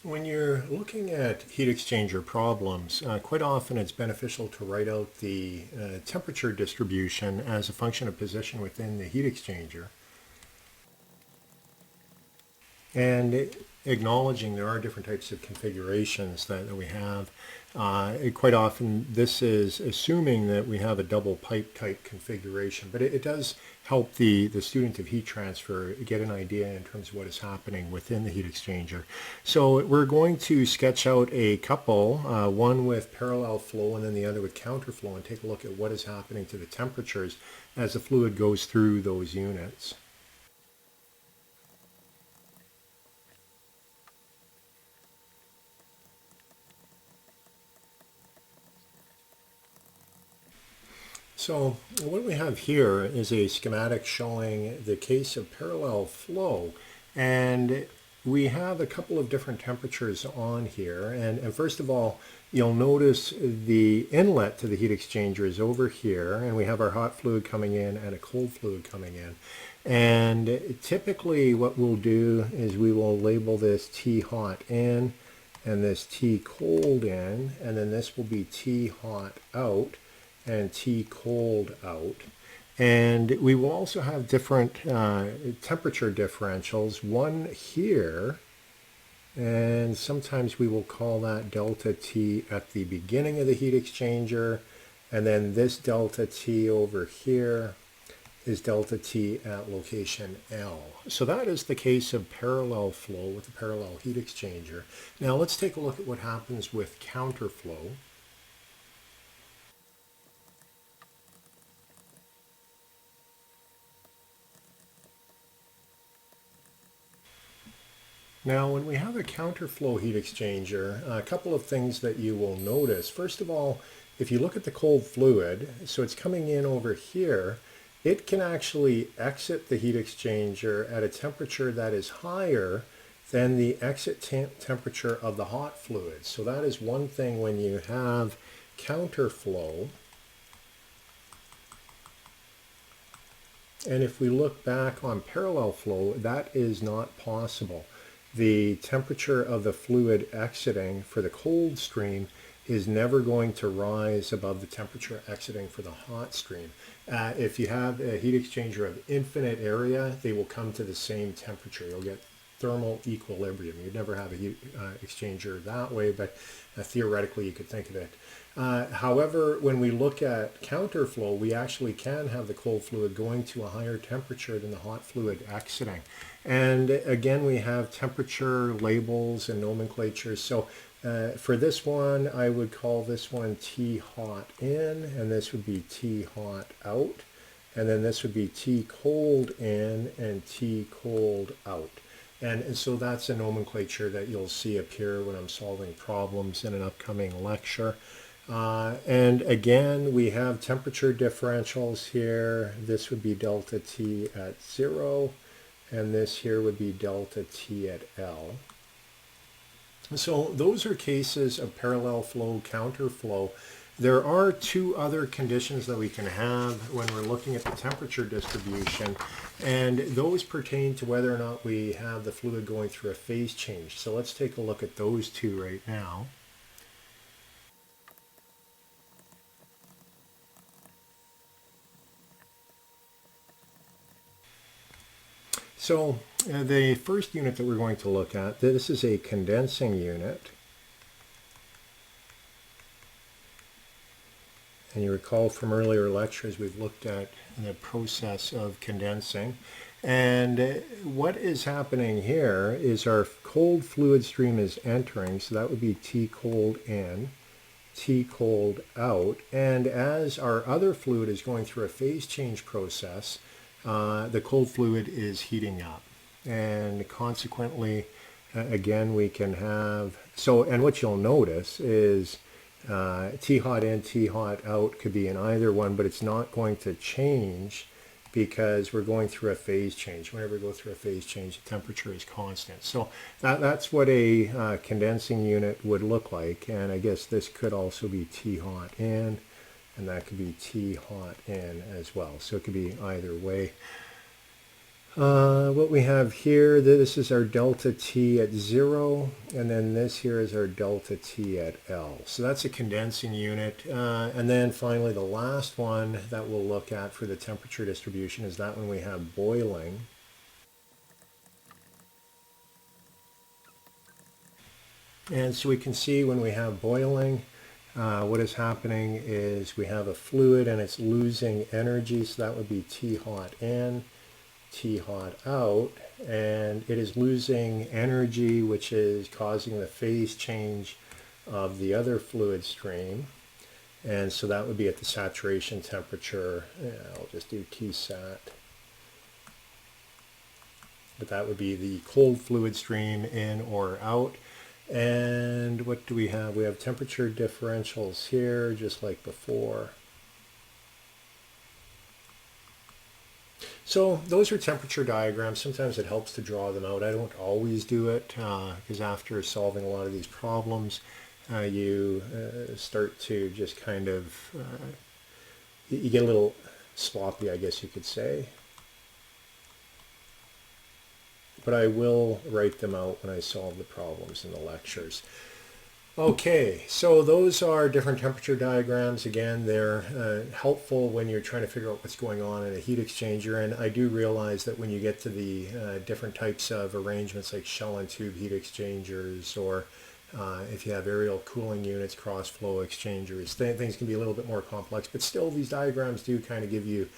When you're looking at heat exchanger problems, quite often it's beneficial to write out the temperature distribution as a function of position within the heat exchanger. And acknowledging there are different types of configurations that we have. Quite often this is assuming that we have a double pipe type configuration, but it does help the student of heat transfer get an idea in terms of what is happening within the heat exchanger. So we're going to sketch out a couple, one with parallel flow and then the other with counterflow, and take a look at what is happening to the temperatures as the fluid goes through those units. So what we have here is a schematic showing the case of parallel flow, and we have a couple of different temperatures on here. And first of all, you'll notice the inlet to the heat exchanger is over here, and we have our hot fluid coming in and a cold fluid coming in. And typically what we'll do is we will label this T hot in and this T cold in, and then this will be T hot out and T cold out. And we will also have different temperature differentials, one here, and sometimes we will call that delta T at the beginning of the heat exchanger, and then this delta T over here is delta T at location L. So that is the case of parallel flow with the parallel heat exchanger. Now let's take a look at what happens with counterflow. Now, when we have a counterflow heat exchanger, a couple of things that you will notice. First of all, if you look at the cold fluid, so it's coming in over here, it can actually exit the heat exchanger at a temperature that is higher than the exit temperature of the hot fluid. So that is one thing when you have counterflow. And if we look back on parallel flow, that is not possible. The temperature of the fluid exiting for the cold stream is never going to rise above the temperature exiting for the hot stream. If you have a heat exchanger of infinite area, they will come to the same temperature. You'll get thermal equilibrium. You'd never have a heat exchanger that way, but theoretically you could think of it. However, when we look at counterflow, we actually can have the cold fluid going to a higher temperature than the hot fluid exiting. And again, we have temperature labels and nomenclatures. So for this one, I would call this one T hot in, and this would be T hot out. And then this would be T cold in and T cold out. And so that's a nomenclature that you'll see appear when I'm solving problems in an upcoming lecture. And again, we have temperature differentials here. This would be delta T at 0, and this here would be delta T at L. So those are cases of parallel flow, counterflow. There are two other conditions that we can have when we're looking at the temperature distribution, and those pertain to whether or not we have the fluid going through a phase change. So let's take a look at those two right now. So the first unit that we're going to look at, this is a condensing unit. And you recall from earlier lectures, we've looked at the process of condensing. And what is happening here is our cold fluid stream is entering, so that would be T cold in, T cold out. And as our other fluid is going through a phase change process, the cold fluid is heating up. And consequently, again, we can have, and what you'll notice is T hot in, T hot out could be in either one, but it's not going to change because we're going through a phase change. Whenever we go through a phase change, the temperature is constant. So that's what a condensing unit would look like. And I guess this could also be T hot in, and that could be T hot in as well. So it could be either way. What we have here, this is our delta T at 0, and then this here is our delta T at L. So that's a condensing unit. And then finally the last one that we'll look at for the temperature distribution is that when we have boiling. And so we can see when we have boiling, what is happening is we have a fluid and it's losing energy, so that would be T hot in, T hot out, and it is losing energy, which is causing the phase change of the other fluid stream. And so that would be at the saturation temperature. I'll just do Tsat. But that would be the cold fluid stream in or out. And what do we have? We have temperature differentials here, just like before. So those are temperature diagrams. Sometimes it helps to draw them out. I don't always do it because after solving a lot of these problems, you start to just kind of, you get a little sloppy, I guess you could say. But I will write them out when I solve the problems in the lectures. Okay, so those are different temperature diagrams. Again, they're helpful when you're trying to figure out what's going on in a heat exchanger. And I do realize that when you get to the different types of arrangements like shell and tube heat exchangers, or if you have aerial cooling units, cross flow exchangers, things can be a little bit more complex. But still, these diagrams do kind of give you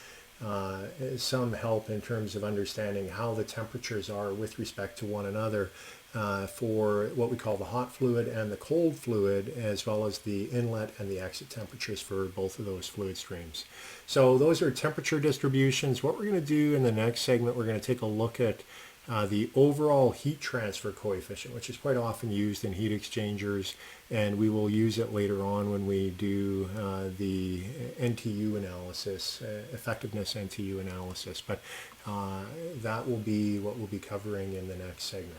some help in terms of understanding how the temperatures are with respect to one another for what we call the hot fluid and the cold fluid, as well as the inlet and the exit temperatures for both of those fluid streams. So those are temperature distributions. What we're going to do in the next segment, we're going to take a look at the overall heat transfer coefficient, which is quite often used in heat exchangers, and we will use it later on when we do the NTU analysis, effectiveness NTU analysis. But that will be what we'll be covering in the next segment.